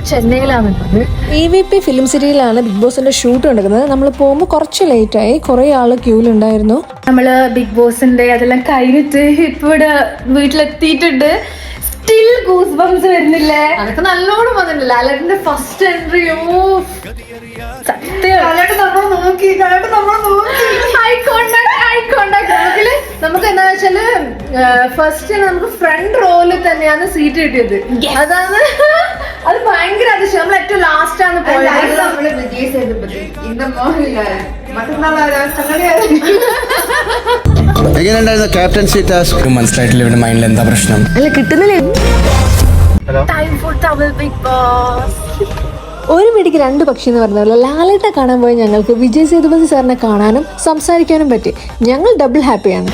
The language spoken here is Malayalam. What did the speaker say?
ചെന്നൈയിലാണ്. EVP ഫിലിം സിറ്റിയിലാണ് ബിഗ് ബോസിന്റെ ഷൂട്ട് നടക്കുന്നത്. നമ്മൾ പോകുമ്പോൾ കുറച്ച് ലേറ്റ് ആയി, കുറെ ആള് ക്യൂലുണ്ടായിരുന്നു. നമ്മള് ബിഗ് ബോസിന്റെ അതെല്ലാം കഴിഞ്ഞിട്ട് ഇപ്പൊ ഇവിടെ വീട്ടിലെത്തിയിട്ടുണ്ട്. സ്റ്റിൽ ഗൂസ് ബംസ് വരുന്നില്ലേ? അതൊക്കെ നല്ലോണം വന്നിട്ടില്ല. ലാലേട്ടന്റെ ഫസ്റ്റ് എൻട്രിയോ സത്യം നമുക്ക് എന്താ വെച്ചാല് ഫസ്റ്റ് നമുക്ക് ഫ്രണ്ട് റോയില് തന്നെയാണ് സീറ്റ് കിട്ടിയത്. അതാണ് അത് ഭയങ്കര അതിശയം. നമ്മൾ ഏറ്റവും ലാസ്റ്റ് ആണ് പോയത്. എങ്ങനെയുണ്ടായിരുന്നു ക്യാപ്റ്റൻസി ടാസ്ക്? മനസ്സിലായിട്ടില്ല ഇവരുടെ മൈൻഡിൽ എന്താ പ്രശ്നം. അല്ല കിട്ടുന്നില്ലേ? ഒരു പിടിക്ക് രണ്ട് പക്ഷി എന്ന് പറഞ്ഞല്ലോ. ലാലേട്ടനെ കാണാൻ പോയി ഞങ്ങൾക്ക് വിജയ് സേതുപതി സാറിനെ കാണാനും സംസാരിക്കാനും പറ്റി. ഞങ്ങൾ ഡബിൾ ഹാപ്പിയാണ്.